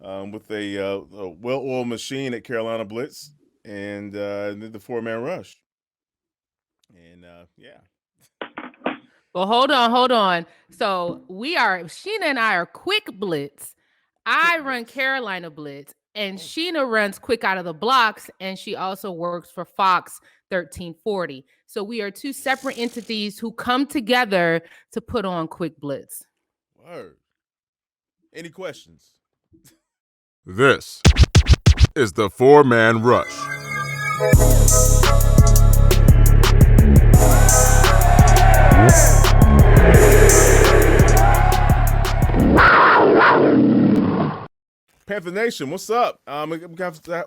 with a well-oiled machine at Carolina Blitz and did the four-man rush. And yeah, Well, hold on. So Sheena and I are Quick Blitz. quick I run blitz. Carolina Blitz, and Oh, Sheena runs Quick Out of the Blocks, and she also works for Fox 1340. So we are two separate entities who come together to put on Quick Blitz. word. Any questions? This is the Four Man Rush. Panther Nation, what's up?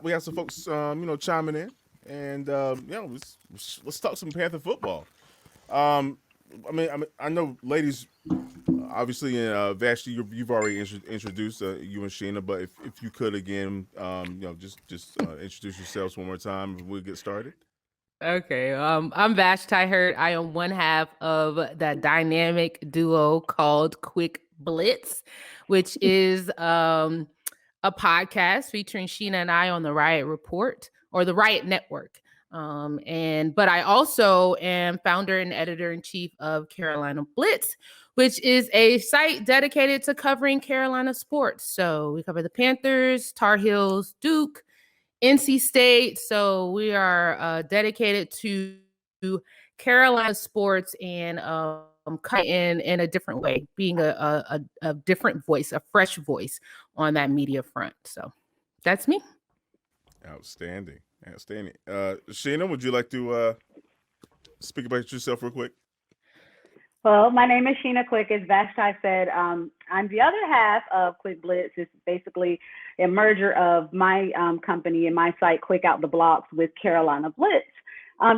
We have some folks, chiming in, and let's talk some Panther football. Um, I know, ladies. Obviously, Vashti, you've already introduced you and Sheena, but if you could again, just introduce yourselves one more time, and we'll get started. Okay, I'm Vash Tyhurt. I am one half of that dynamic duo called Quick Blitz, which is a podcast featuring Sheena and I on the Riot Report or the Riot Network. But I also am founder and editor in chief of Carolina Blitz, which is a site dedicated to covering Carolina sports. So we cover the Panthers, Tar Heels, Duke, NC State. So we are dedicated to Carolina sports and cut in a different way, being a different voice, a fresh voice on that media front. So that's me. Outstanding, outstanding. Sheena, would you like to speak about yourself real quick? Well, my name is Sheena Quick. As Vashti said, I'm the other half of Quick Blitz. It's basically a merger of my company and my site, Quick Out the Blocks, with Carolina Blitz.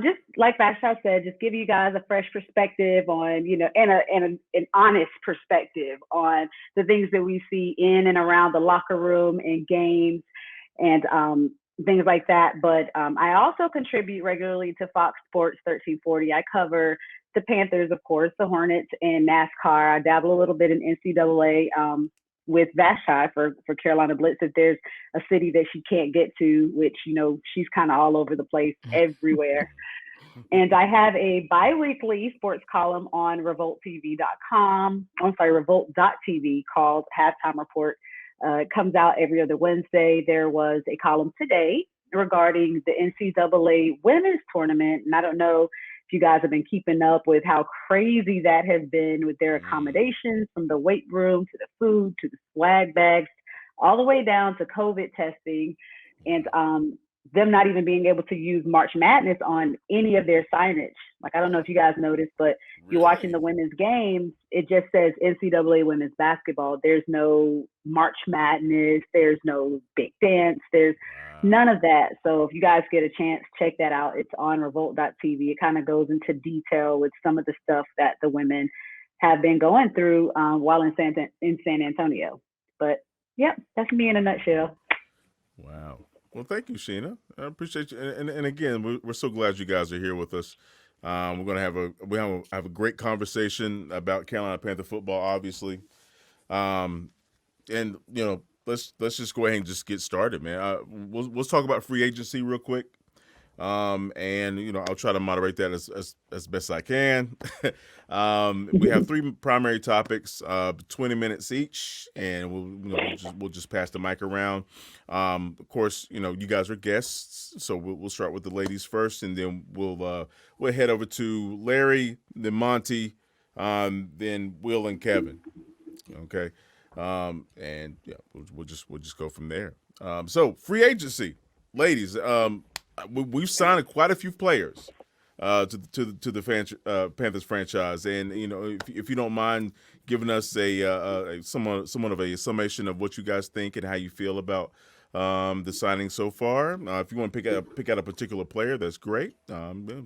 Just like Vashti said, just give you guys a fresh perspective on, an honest perspective on the things that we see in and around the locker room and games and things like that. But I also contribute regularly to Fox Sports 1340. I cover the Panthers, of course, the Hornets, and NASCAR. I dabble a little bit in NCAA with Vashti for Carolina Blitz. If there's a city that she can't get to, which, she's kind of all over the place, everywhere. And I have a bi-weekly sports column on revolttv.com. I'm sorry, revolt.tv called Halftime Report. It comes out every other Wednesday. There was a column today regarding the NCAA women's tournament. And I don't know if you guys have been keeping up with how crazy that has been with their accommodations, from the weight room to the food to the swag bags, all the way down to COVID testing. And them not even being able to use March Madness on any of their signage. Like, I don't know if you guys noticed, but you're watching Really? the women's games, it just says NCAA women's basketball. There's no March Madness. There's no big dance. There's Wow. none of that. So if you guys get a chance, check that out. It's on revolt.tv. It kind of goes into detail with some of the stuff that the women have been going through while in San Antonio. But yep, that's me in a nutshell. Wow. Well, thank you, Sheena. I appreciate you. And again, we're so glad you guys are here with us. We're gonna have a great conversation about Carolina Panther football, obviously. Um, and let's just go ahead and just get started, man. We'll talk about free agency real quick. And I'll try to moderate that as best I can. We have three primary topics, 20 minutes each, and we'll just pass the mic around. Of course, you guys are guests, so we'll start with the ladies first, and then we'll head over to Larry, then Monty, then Will and Kevin. Okay, and yeah, we'll just go from there. So free agency, ladies. We've signed quite a few players to the Panthers franchise, and if you don't mind giving us a somewhat of a summation of what you guys think and how you feel about the signing so far. If you want to pick out a particular player, that's great.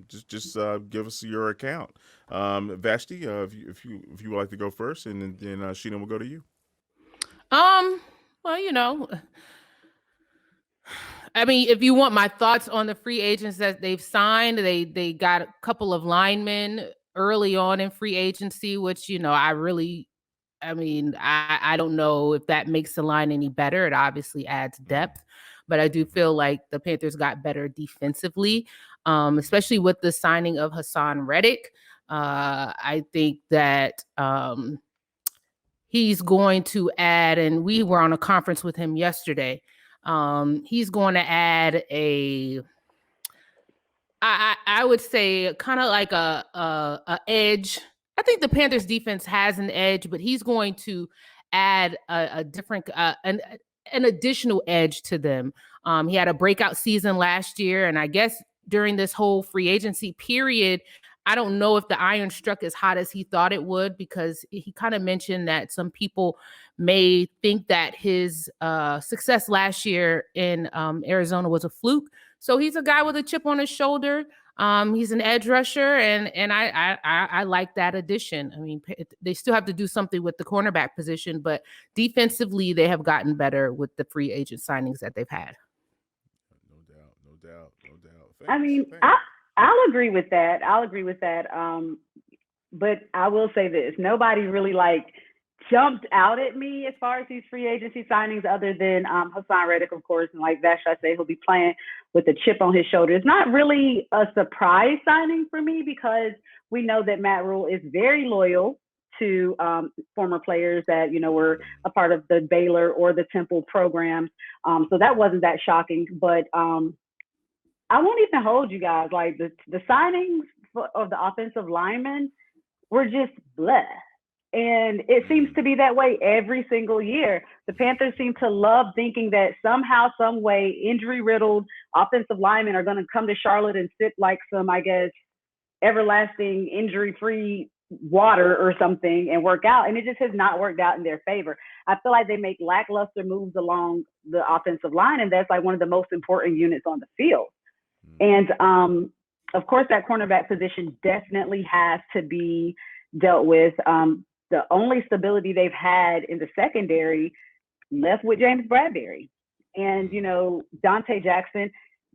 Just give us your account. Vashti, if you would like to go first, and then Sheena will go to you. Um, well, I mean, if you want my thoughts on the free agents that they've signed, they got a couple of linemen early on in free agency, which I really I mean, I don't know if that makes the line any better. It obviously adds depth, but I do feel like the Panthers got better defensively, especially with the signing of Hassan Reddick. I think that he's going to add, and we were on a conference with him yesterday. He's going to add I would say kind of like a edge. I think the Panthers defense has an edge, but he's going to add a different an additional edge to them. He had a breakout season last year, and I guess during this whole free agency period, I don't know if the iron struck as hot as he thought it would, because he kind of mentioned that some people may think that his success last year in Arizona was a fluke. So he's a guy with a chip on his shoulder. He's an edge rusher, and I like that addition. I mean, they still have to do something with the cornerback position, but defensively, they have gotten better with the free agent signings that they've had. No doubt. Thanks. I mean, I'll agree with that. But I will say this: nobody really jumped out at me as far as these free agency signings, other than Hassan Reddick, of course, and like Vash, I say he'll be playing with a chip on his shoulder. It's not really a surprise signing for me, because we know that Matt Rule is very loyal to former players that were a part of the Baylor or the Temple programs. So that wasn't that shocking. But I won't even hold you guys. Like the signings of the offensive linemen were just bleh. And it seems to be that way every single year. The Panthers seem to love thinking that somehow, some way, injury-riddled offensive linemen are going to come to Charlotte and sip like some, I guess, everlasting injury-free water or something and work out. And it just has not worked out in their favor. I feel like they make lackluster moves along the offensive line, and that's like one of the most important units on the field. And of course, that cornerback position definitely has to be dealt with. The only stability they've had in the secondary left with James Bradbury. And, Dante Jackson,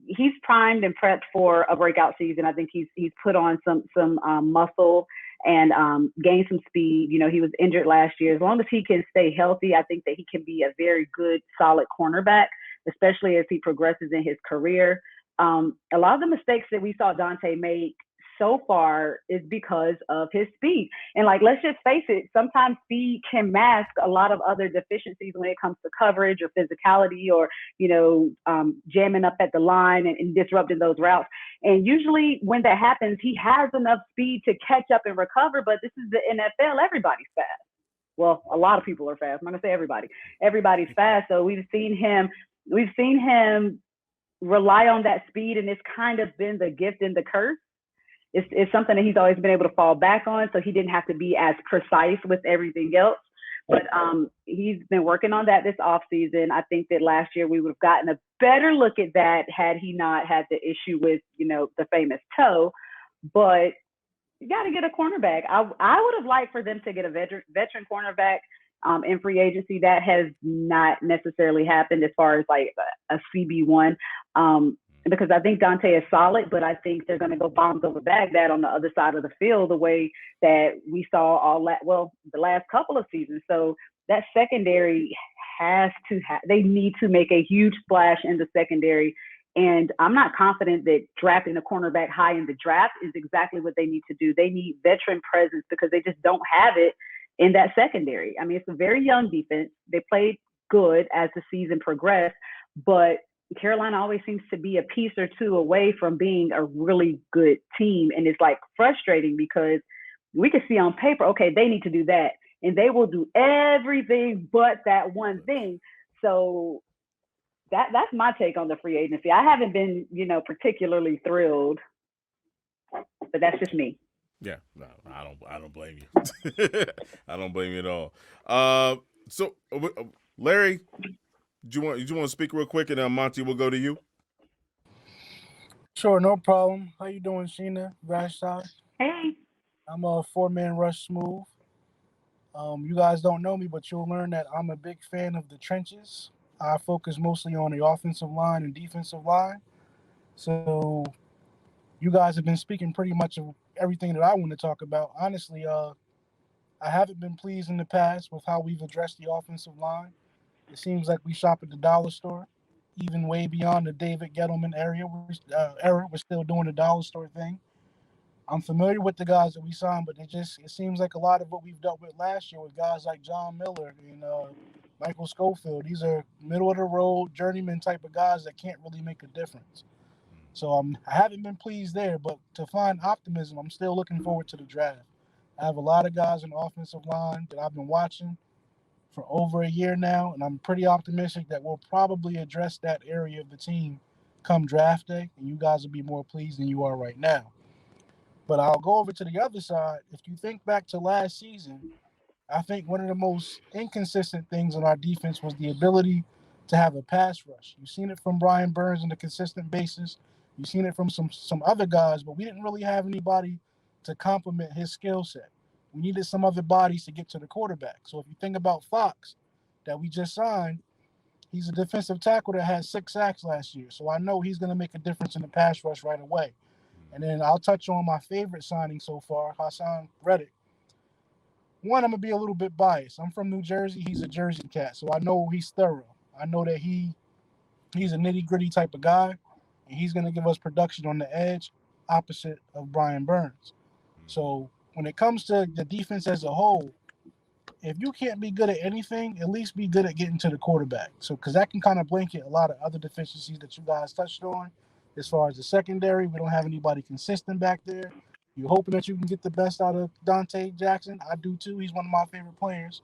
he's primed and prepped for a breakout season. I think he's put on some muscle and gained some speed. He was injured last year. As long as he can stay healthy, I think that he can be a very good, solid cornerback, especially as he progresses in his career. A lot of the mistakes that we saw Dante make so far is because of his speed. And let's just face it, sometimes speed can mask a lot of other deficiencies when it comes to coverage or physicality or, jamming up at the line and disrupting those routes. And usually when that happens, he has enough speed to catch up and recover, but this is the NFL. Everybody's fast. Well, a lot of people are fast. I'm going to say everybody. Everybody's fast. So we've seen him rely on that speed, and it's kind of been the gift and the curse. It's something that he's always been able to fall back on, so he didn't have to be as precise with everything else. But he's been working on that this offseason. I think that last year we would have gotten a better look at that had he not had the issue with, the famous toe. But you got to get a cornerback. I would have liked for them to get a veteran cornerback in free agency. That has not necessarily happened as far as a CB1. Because I think Dante is solid, but I think they're going to go bombs over Baghdad on the other side of the field, the way that we saw the last couple of seasons. So that secondary they need to make a huge splash in the secondary. And I'm not confident that drafting a cornerback high in the draft is exactly what they need to do. They need veteran presence because they just don't have it in that secondary. I mean, it's a very young defense. They played good as the season progressed, but Carolina always seems to be a piece or two away from being a really good team. And it's frustrating because we can see on paper, okay, they need to do that. And they will do everything but that one thing. So that's my take on the free agency. I haven't been, particularly thrilled, but that's just me. Yeah, no, I don't blame you. I don't blame you at all. So Larry, do you want to speak real quick, and then Monty will go to you? Sure, no problem. How you doing, Sheena? Vashti? Hey. I'm a 4-man rush smooth. You guys don't know me, but you'll learn that I'm a big fan of the trenches. I focus mostly on the offensive line and defensive line. So you guys have been speaking pretty much of everything that I want to talk about. Honestly, I I haven't been pleased in the past with how we've addressed the offensive line. It seems like we shop at the dollar store, even way beyond the David Gettleman era. We're still doing the dollar store thing. I'm familiar with the guys that we signed, but it seems like a lot of what we've dealt with last year with guys like John Miller and Michael Schofield. These are middle of the road journeyman type of guys that can't really make a difference. So I haven't been pleased there, but to find optimism, I'm still looking forward to the draft. I have a lot of guys in the offensive line that I've been watching for over a year now, and I'm pretty optimistic that we'll probably address that area of the team come draft day, and you guys will be more pleased than you are right now. But I'll go over to the other side. If you think back to last season, I think one of the most inconsistent things on our defense was the ability to have a pass rush. You've seen it from Brian Burns on a consistent basis. You've seen it from some other guys, but we didn't really have anybody to complement his skill set. We needed some other bodies to get to the quarterback. So if you think about Fox that we just signed, he's a defensive tackle that had 6 sacks last year. So I know he's going to make a difference in the pass rush right away. And then I'll touch on my favorite signing so far, Hassan Reddick. One, I'm going to be a little bit biased. I'm from New Jersey. He's a Jersey cat, so I know he's thorough. I know that he's a nitty-gritty type of guy, and he's going to give us production on the edge opposite of Brian Burns. So when it comes to the defense as a whole, if you can't be good at anything, at least be good at getting to the quarterback. So because that can kind of blanket a lot of other deficiencies that you guys touched on. As far as the secondary, we don't have anybody consistent back there. You're hoping that you can get the best out of Dante Jackson. I do too. He's one of my favorite players.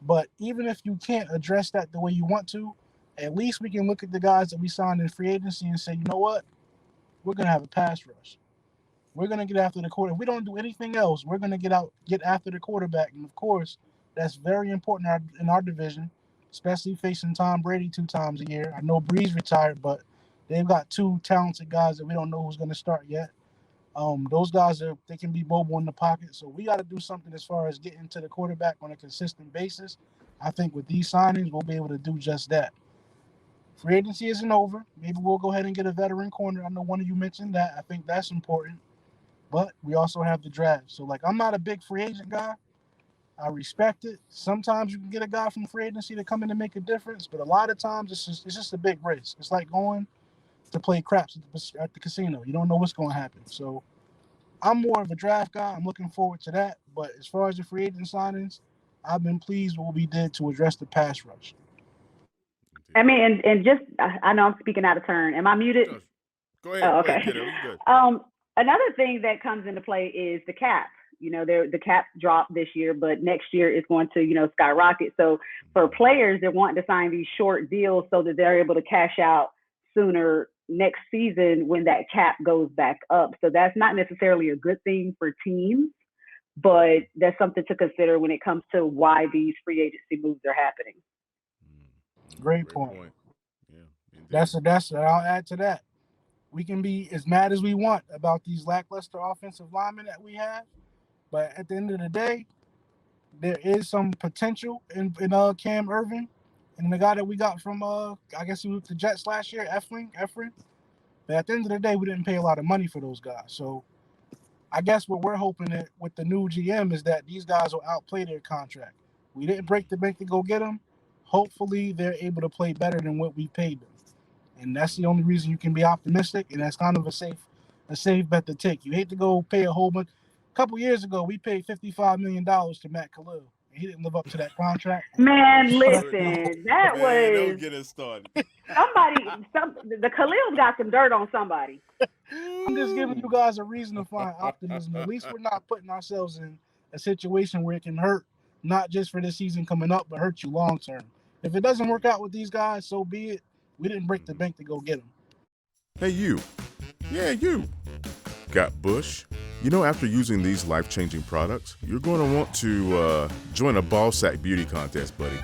But even if you can't address that the way you want to, at least we can look at the guys that we signed in free agency and say, you know what? We're going to have a pass rush. We're going to get after the quarterback. If we don't do anything else, we're going to get after the quarterback. And, of course, that's very important in our division, especially facing Tom Brady 2 times a year. I know Breeze retired, but they've got 2 talented guys that we don't know who's going to start yet. Those guys, they can be mobile in the pocket. So we got to do something as far as getting to the quarterback on a consistent basis. I think with these signings, we'll be able to do just that. Free agency isn't over. Maybe we'll go ahead and get a veteran corner. I know one of you mentioned that. I think that's important. But we also have the draft. So, I'm not a big free agent guy. I respect it. Sometimes you can get a guy from free agency to come in and make a difference. But a lot of times it's just a big risk. It's like going to play craps at the casino. You don't know what's going to happen. So I'm more of a draft guy. I'm looking forward to that. But as far as the free agent signings, I've been pleased with what we did to address the pass rush. I mean, and just, I know I'm speaking out of turn. Am I muted? Go ahead. Oh, okay. Go ahead, Another thing that comes into play is the cap. The cap dropped this year, but next year it's going to, skyrocket. So for players, they're wanting to sign these short deals so that they're able to cash out sooner next season when that cap goes back up. So that's not necessarily a good thing for teams, but that's something to consider when it comes to why these free agency moves are happening. Great point. Yeah, That's I'll add to that. We can be as mad as we want about these lackluster offensive linemen that we have, but at the end of the day, there is some potential in Cam Irvin and the guy that we got from I guess he was the Jets last year, Eflin. But at the end of the day, we didn't pay a lot of money for those guys. So I guess what we're hoping that with the new GM is that these guys will outplay their contract. We didn't break the bank to go get them. Hopefully they're able to play better than what we paid them. And that's the only reason you can be optimistic, and that's kind of a safe bet to take. You hate to go pay a whole bunch. A couple years ago, we paid $55 million to Matt Khalil. And he didn't live up to that contract. Man, listen, don't get us started. The Khalil's got some dirt on somebody. I'm just giving you guys a reason to find optimism. At least we're not putting ourselves in a situation where it can hurt, not just for this season coming up, but hurt you long term. If it doesn't work out with these guys, so be it. We didn't break the bank to go get them. Hey, you. Yeah, you. Got Bush? After using these life-changing products, you're going to want to join a ball sack beauty contest, buddy.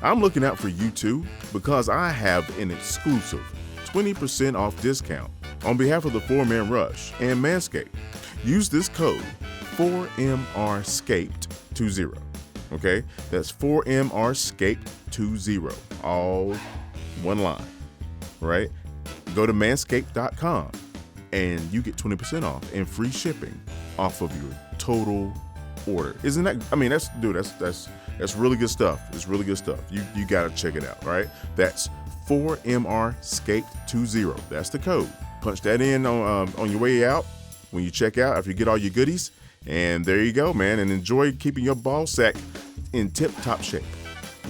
I'm looking out for you too because I have an exclusive 20% off discount on behalf of the 4-Man Rush and Manscaped. Use this code 4MRSCAPED20. Okay? That's 4MRSCAPED20. All one line. Right? Go to manscaped.com and you get 20% off and free shipping off of your total order. Isn't that? I mean, that's really good stuff. It's really good stuff. You got to check it out. Right? That's 4MRscape20. That's the code. Punch that in on your way out when you check out after you get all your goodies. And there you go, man. And enjoy keeping your ball sack in tip-top shape.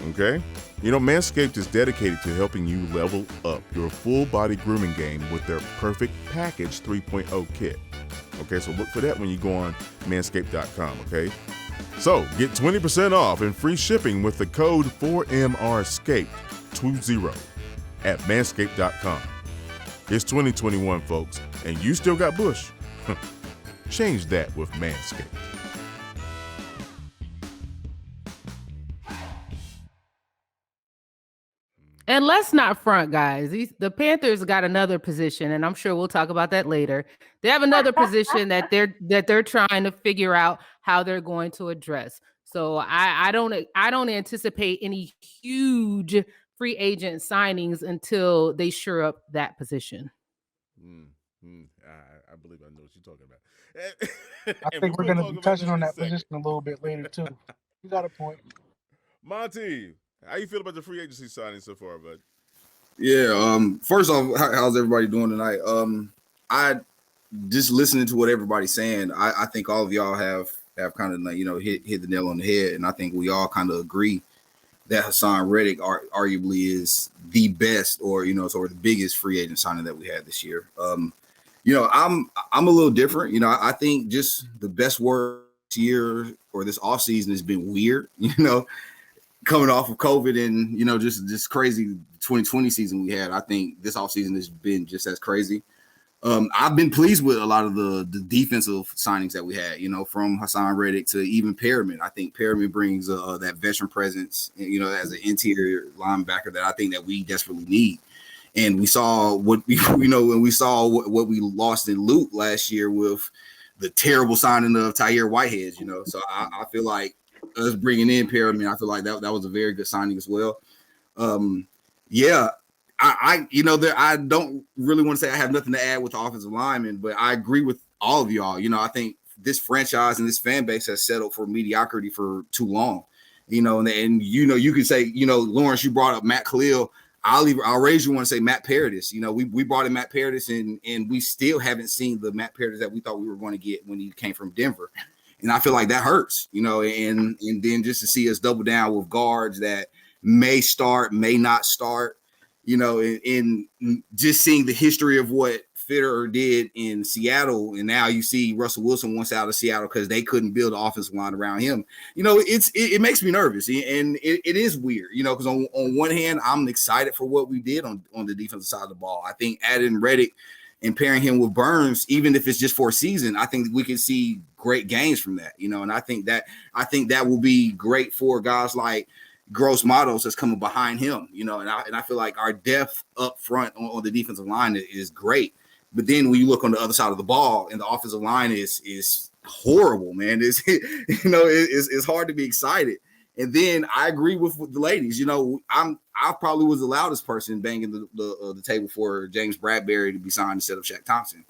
Okay? You know, Manscaped is dedicated to helping you level up your full-body grooming game with their Perfect Package 3.0 kit. Okay, so look for that when you go on manscaped.com, okay? So, get 20% off and free shipping with the code 4MRscape20 at manscaped.com. It's 2021, folks, and you still got bush. Change that with Manscaped. And let's not front, guys. The Panthers got another position, and I'm sure we'll talk about that later. They have another position that they're trying to figure out how they're going to address. So I don't anticipate any huge free agent signings until they shore up that position. I believe I know what you're talking about. I think we're going to be touching on that position a little bit later too. You got a point. Monty, how you feel about the free agency signing so far, bud? Yeah. First off, how's everybody doing tonight? I just listening to what everybody's saying. I think all of y'all have kind of hit the nail on the head, and I think we all kind of agree that Hassan Reddick arguably is the best, or sort of the biggest free agent signing that we had this year. I'm a little different. I think just the best word this year or this offseason has been weird. Coming off of COVID and just this crazy 2020 season we had, I think this offseason has been just as crazy. I've been pleased with a lot of the defensive signings that we had, from Hassan Reddick to even Perriman. I think Perriman brings that veteran presence, as an interior linebacker that I think that we desperately need. And we saw what we lost in Luke last year with the terrible signing of Tahir Whitehead. So I feel like us bringing in Perriman, I feel like that was a very good signing as well. I don't really want to say I have nothing to add with the offensive lineman, but I agree with all of y'all. I think this franchise and this fan base has settled for mediocrity for too long. And you can say, Lawrence, you brought up Matt Khalil. I'll raise you one and say Matt Paradis. We brought in Matt Paradis and we still haven't seen the Matt Paradis that we thought we were going to get when he came from Denver. And I feel like that hurts, and then just to see us double down with guards that may start, may not start, and just seeing the history of what Fitterer did in Seattle. And now you see Russell Wilson wants out of Seattle because they couldn't build an offensive line around him. It makes me nervous. And it is weird, because on one hand, I'm excited for what we did on the defensive side of the ball. I think adding Reddick and pairing him with Burns, even if it's just for a season, I think we can see great gains from that, and I think that will be great for guys like Gross Matos that's coming behind him, and I feel like our depth up front on the defensive line is great. But then when you look on the other side of the ball and the offensive line is horrible, man. It's hard to be excited. And then I agree with the ladies. I probably was the loudest person banging the table for James Bradbury to be signed instead of Shaq Thompson.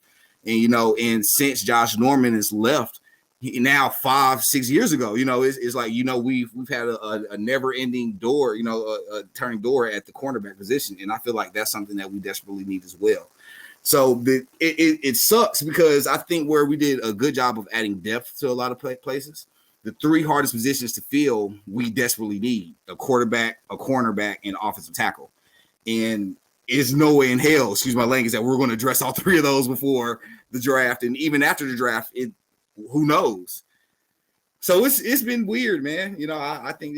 And and since Josh Norman has left, now 5-6 years ago, it's like we've had a never-ending door, a turning door at the cornerback position, and I feel like that's something that we desperately need as well. So it sucks because I think where we did a good job of adding depth to a lot of places, the three hardest positions to fill, we desperately need a quarterback, a cornerback, and offensive tackle. And it's no way in hell, excuse my language, that we're going to address all three of those before the draft. And even after the draft, who knows? So it's been weird, man. I think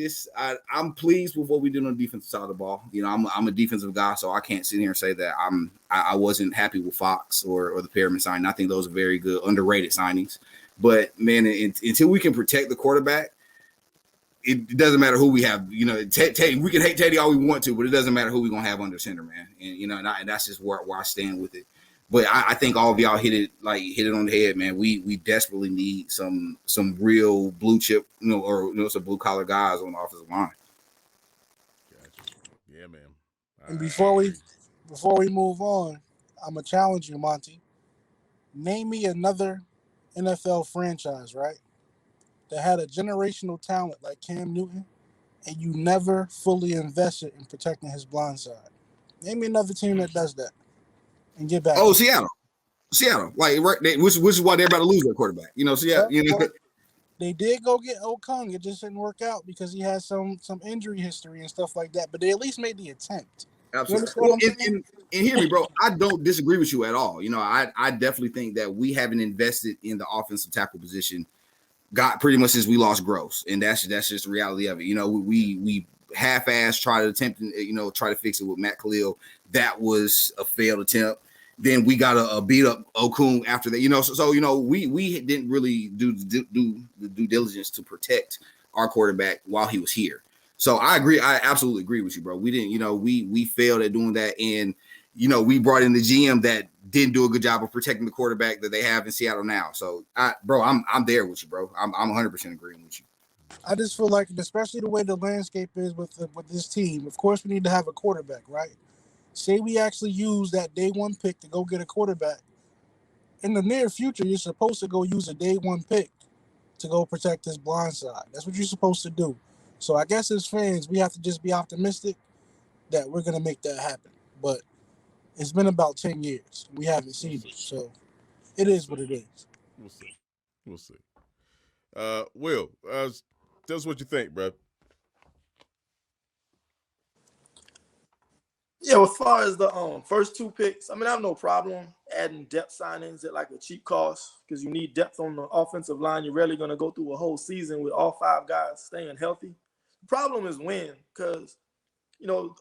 I'm pleased with what we did on the defensive side of the ball. I'm a defensive guy, so I can't sit here and say that I wasn't happy with Fox or the Perriman signing. I think those are very good, underrated signings. But man, until we can protect the quarterback, it doesn't matter who we have. Teddy, we can hate Teddy all we want to, but it doesn't matter who we're gonna have under center, man. And and that's just where I stand with it. But I think all of y'all hit it on the head, man. We desperately need some real blue chip, or some blue collar guys on the offensive line. Gotcha. Yeah, man. And before we move on, I'm gonna challenge you, Monty. Name me another NFL franchise, right, that had a generational talent like Cam Newton, and you never fully invested in protecting his blind side? Name me another team that does that and get back. Oh, Seattle, like right, which is why they're about to lose their quarterback. You know, They did go get Okung. It just didn't work out because he has some injury history and stuff like that. But they at least made the attempt. Absolutely. Well, and hear me, bro. I don't disagree with you at all. You know, I definitely think that we haven't invested in the offensive tackle position. Got pretty much since we lost Gross, and that's just the reality of it. You know, we half-assed try to fix it with Matt Khalil. That was a failed attempt. Then we got a beat up Okung after that. You know, so you know we didn't really do the due diligence to protect our quarterback while he was here. So I agree. I absolutely agree with you, bro. We didn't, you know, we failed at doing that, and you know we brought in the GM that didn't do a good job of protecting the quarterback that they have in Seattle now. So, I'm there with you, bro. I'm 100% agreeing with you. I just feel like, especially the way the landscape is with this team, of course we need to have a quarterback, right? Say we actually use that day one pick to go get a quarterback. In the near future, you're supposed to go use a day one pick to go protect his blind side. That's what you're supposed to do. So I guess as fans, we have to just be optimistic that we're going to make that happen. But it's been about 10 years. We haven't seen it. So it is what it is. We'll see. Will, tell us what you think, bro. Yeah, as far as the first two picks, I mean, I have no problem adding depth signings at like a cheap cost because you need depth on the offensive line. You're rarely going to go through a whole season with all five guys staying healthy. The problem is when, because, you know,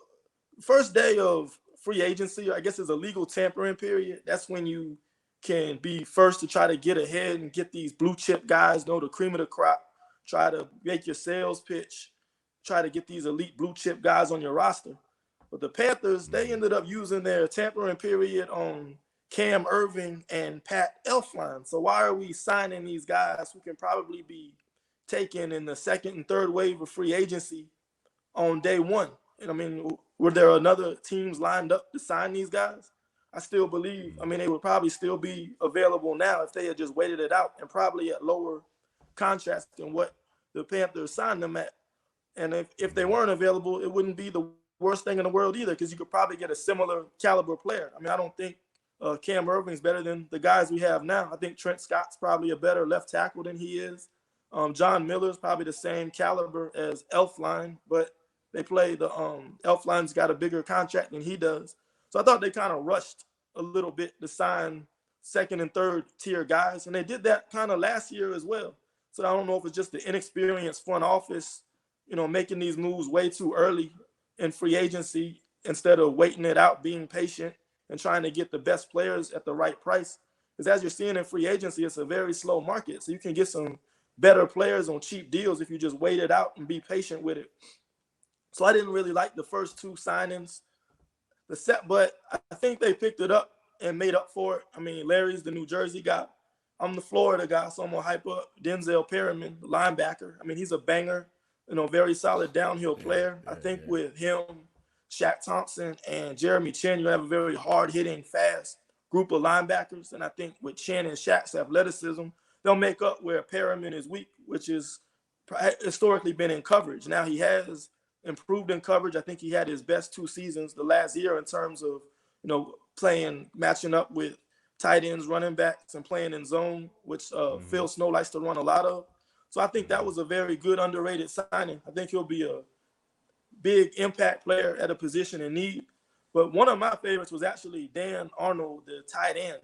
first day of free agency, I guess, is a legal tampering period. That's when you can be first to try to get ahead and get these blue chip guys, know the cream of the crop, try to make your sales pitch, try to get these elite blue chip guys on your roster. But the Panthers, they ended up using their tampering period on Cam Irving and Pat Elflein. So why are we signing these guys who can probably be taken in the second and third wave of free agency on day one? And I mean, were there other teams lined up to sign these guys? I still believe, I mean, they would probably still be available now if they had just waited it out and probably at lower contracts than what the Panthers signed them at. And if they weren't available, it wouldn't be the worst thing in the world either, because you could probably get a similar caliber player. I mean, I don't think Cam Irving's better than the guys we have now. I think Trent Scott's probably a better left tackle than he is. John Miller's probably the same caliber as Elflein, but they play Elflein's got a bigger contract than he does. So I thought they kind of rushed a little bit to sign second and third tier guys. And they did that kind of last year as well. So I don't know if it's just the inexperienced front office, you know, making these moves way too early in free agency instead of waiting it out, being patient and trying to get the best players at the right price. Because as you're seeing in free agency, it's a very slow market. So you can get some better players on cheap deals if you just wait it out and be patient with it. So I didn't really like the first two signings. But I think they picked it up and made up for it. I mean, Larry's the New Jersey guy. I'm the Florida guy, so I'm going to hype up Denzel Perryman, the linebacker. I mean, he's a banger, you know, very solid downhill player. I think with him, Shaq Thompson, and Jeremy Chin, you have a very hard-hitting, fast group of linebackers. And I think with Chin and Shaq's athleticism, they'll make up where Perryman is weak, which is historically been in coverage. Now he has improved in coverage. I think he had his best 2 seasons the last year in terms of, you know, matching up with tight ends, running backs, and playing in zone, which Phil Snow likes to run a lot of. So I think that was a very good, underrated signing. I think he'll be a big impact player at a position in need. But one of my favorites was actually Dan Arnold, the tight end.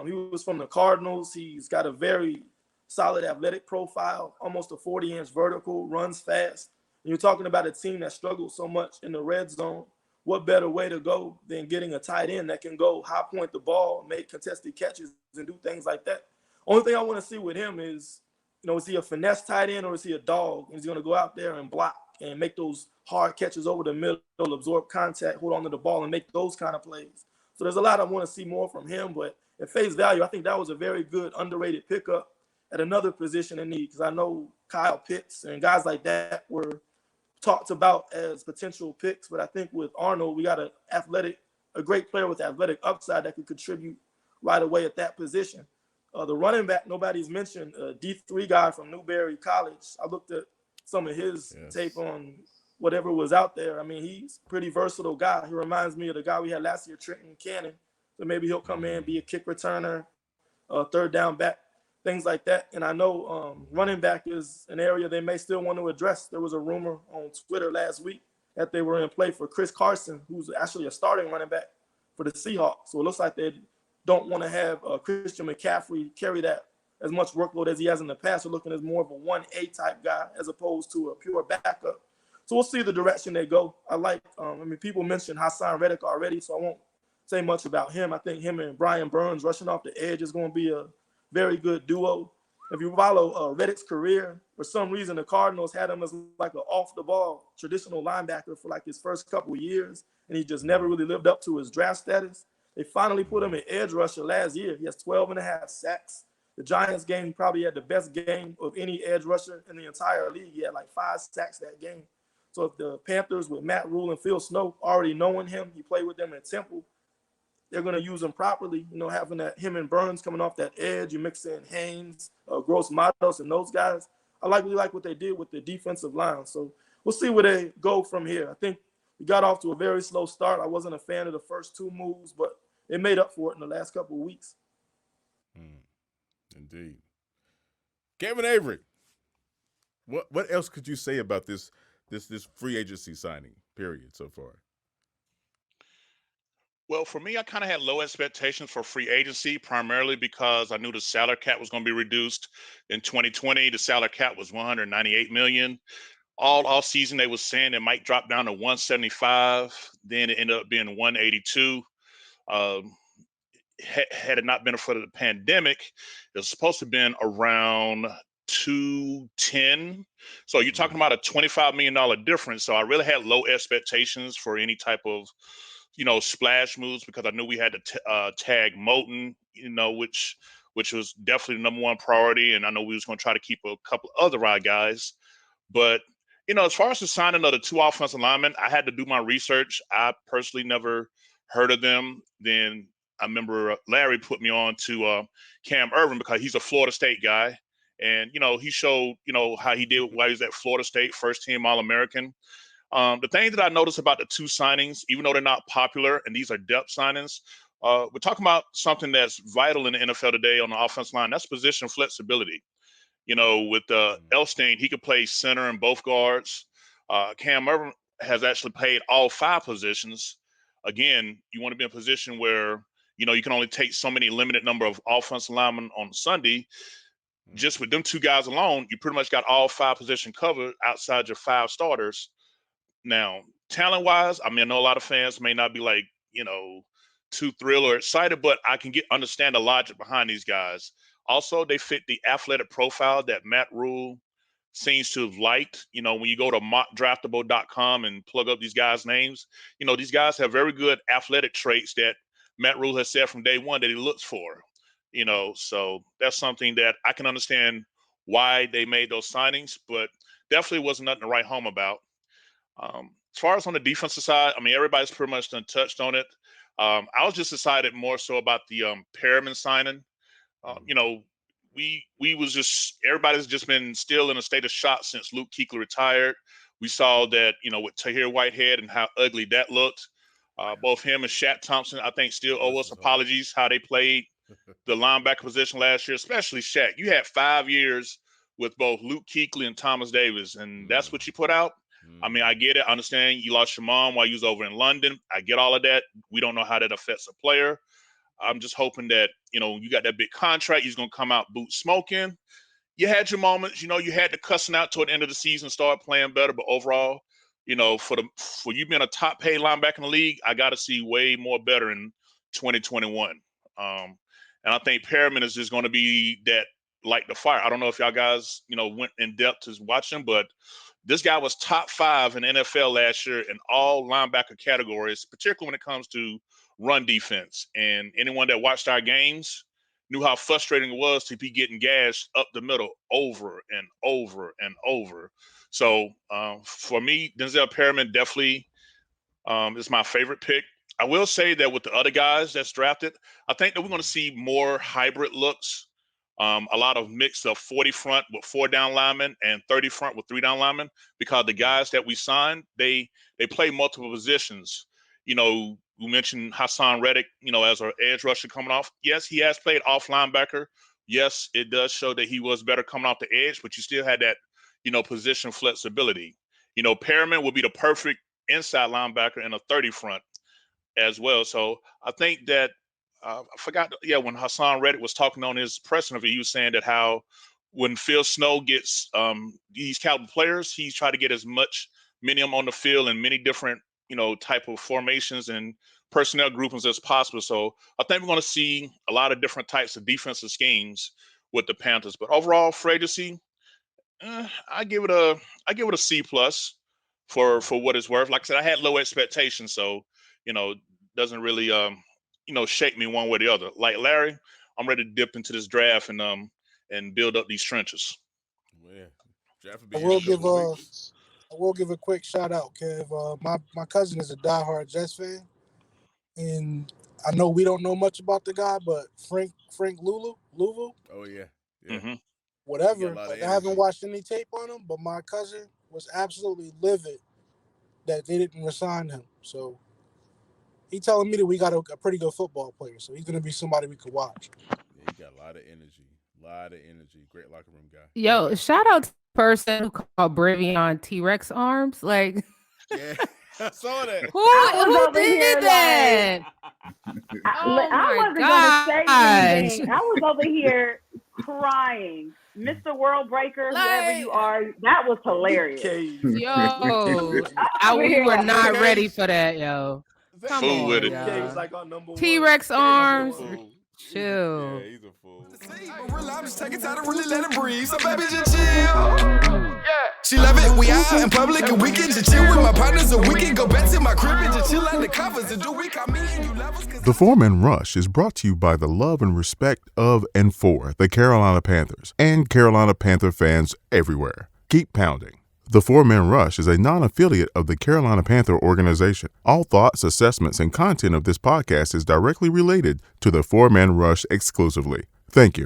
He was from the Cardinals. He's got a very solid athletic profile, almost a 40-inch vertical, runs fast. And you're talking about a team that struggles so much in the red zone. What better way to go than getting a tight end that can go high point the ball, make contested catches, and do things like that? Only thing I want to see with him is, you know, is he a finesse tight end or is he a dog? And he's going to go out there and block and make those hard catches over the middle, absorb contact, hold on to the ball, and make those kind of plays. So there's a lot I want to see more from him. But at face value, I think that was a very good, underrated pickup at another position in need, because I know Kyle Pitts and guys like that were talked about as potential picks, but I think with Arnold, we got a great player with athletic upside that could contribute right away at that position. The running back, nobody's mentioned, a D3 guy from Newberry College. I looked at some of his tape on whatever was out there. I mean, he's a pretty versatile guy. He reminds me of the guy we had last year, Trenton Cannon. So maybe he'll come in, be a kick returner, third down back, things like that. And I know running back is an area they may still want to address. There was a rumor on Twitter last week that they were in play for Chris Carson, who's actually a starting running back for the Seahawks. So it looks like they don't want to have Christian McCaffrey carry that as much workload as he has in the past. They're looking as more of a 1A type guy as opposed to a pure backup. So we'll see the direction they go. I like, people mentioned Hassan Reddick already, so I won't say much about him. I think him and Brian Burns rushing off the edge is going to be a very good duo. If you follow Reddick's career, for some reason the Cardinals had him as like an off-the-ball traditional linebacker for like his first couple of years, and he just never really lived up to his draft status. They finally put him in edge rusher last year. He has 12.5 sacks. The Giants game, he probably had the best game of any edge rusher in the entire league. He had like 5 sacks that game. So if the Panthers with Matt Rule and Phil Snow already knowing him, he played with them at Temple, they're going to use him properly. You know, having that him and Burns coming off that edge, you mix in Haynes, Gross Matos, and those guys. I really like what they did with the defensive line. So we'll see where they go from here. I think we got off to a very slow start. I wasn't a fan of the first 2 moves, but they made up for it in the last couple of weeks. Indeed. Kevin Avery, what else could you say about this free agency signing period so far? Well, for me, I kind of had low expectations for free agency, primarily because I knew the salary cap was going to be reduced in 2020. The salary cap was $198 million. All season, they were saying it might drop down to 175. Then it ended up being 182. Had it not been for the pandemic, it was supposed to have been around 210. So you're talking about a $25 million difference. So I really had low expectations for any type of, splash moves, because I knew we had to tag Moton, which was definitely the number one priority. And I know we was going to try to keep a couple other ride guys. But, as far as the signing of the 2 offensive linemen, I had to do my research. I personally never heard of them. Then I remember Larry put me on to Cam Irvin, because he's a Florida State guy. And, he showed, how he did while he was at Florida State, first team All-American. The thing that I noticed about the 2 signings, even though they're not popular and these are depth signings, we're talking about something that's vital in the NFL today on the offensive line. That's position flexibility. With Elstein, he could play center and both guards. Cam Irvin has actually played all 5 positions. Again, you want to be in a position where, you can only take so many limited number of offensive linemen on Sunday. Just with them 2 guys alone, you pretty much got all 5 positions covered outside your 5 starters. Now, talent-wise, I know a lot of fans may not be like, too thrilled or excited, but I can understand the logic behind these guys. Also, they fit the athletic profile that Matt Rule seems to have liked. When you go to mockdraftable.com and plug up these guys' names, these guys have very good athletic traits that Matt Rule has said from day one that he looks for. So that's something that I can understand why they made those signings, but definitely wasn't nothing to write home about. As far as on the defensive side, everybody's pretty much done touched on it. I was just excited more so about the Perriman signing. Everybody's just been still in a state of shock since Luke Kuechly retired. We saw that, with Tahir Whitehead and how ugly that looked. Both him and Shaq Thompson, I think, still owe us apologies how they played the linebacker position last year, especially Shaq. You had 5 years with both Luke Kuechly and Thomas Davis, and that's what you put out. I get it. I understand you lost your mom while you was over in London. I get all of that. We don't know how that affects a player. I'm just hoping that, you got that big contract. He's going to come out boot smoking. You had your moments. You had to cussing out toward the end of the season, start playing better. But overall, for you being a top paid linebacker in the league, I got to see way more better in 2021. And I think Perriman is just going to be that light the fire. I don't know if y'all guys, went in depth to watch him, but this guy was top 5 in NFL last year in all linebacker categories, particularly when it comes to run defense. And anyone that watched our games knew how frustrating it was to be getting gashed up the middle over and over and over. So for me, Denzel Perriman definitely is my favorite pick. I will say that with the other guys that's drafted, I think that we're going to see more hybrid looks A lot of mix of 40 front with 4 down linemen and 30 front with 3 down linemen, because the guys that we signed, they play multiple positions. You know, we mentioned Hassan Reddick, you know, as our edge rusher coming off. Yes, he has played off linebacker. Yes, it does show that he was better coming off the edge, but you still had that, you know, position flexibility. You know, Perriman would be the perfect inside linebacker in a 30 front as well. So I think that I forgot, when Hassan Reddick was talking on his press interview, he was saying that how when Phil Snow gets these caliber players, he's trying to get as much minimum on the field in many different, you know, type of formations and personnel groupings as possible. So I think we're going to see a lot of different types of defensive schemes with the Panthers. But overall, free agency, I give it a C plus for what it's worth. Like I said, I had low expectations, so you know, doesn't really shake me one way or the other. Like Larry, I'm ready to dip into this draft and build up these trenches. Man, I will give a quick shout out, Kev. My cousin is a diehard Jets fan, and I know we don't know much about the guy, but Frank Louvu. Oh yeah. Mm-hmm. Whatever. Like, I haven't watched any tape on him, but my cousin was absolutely livid that they didn't resign him. So he telling me that we got a pretty good football player, so he's gonna be somebody we could watch. Yeah, he got a lot of energy. Great locker room guy. Yo, shout out to the person who called Brevion T-Rex arms. Like, Yeah, I saw that. who did that? I wasn't gonna say anything. I was over here crying. Mr. World Breaker, whoever you are, that was hilarious. Yo, we were not ready for that, yo. Come Fool on, with it. yo. Like our number T-Rex arms. Yeah, Chill. he's a fool. I'm just taking time to really let it breathe. So baby, just chill. She love it. We out in public and we can just chill with my partners, and we can go back to my crib and just chill under covers and do we call me and you love us. The Four-Man Rush is brought to you by the love and respect of and for the Carolina Panthers and Carolina Panther fans everywhere. Keep pounding. The Four-Man Rush is a non-affiliate of the Carolina Panther organization. All thoughts, assessments, and content of this podcast is directly related to the Four-Man Rush exclusively. Thank you.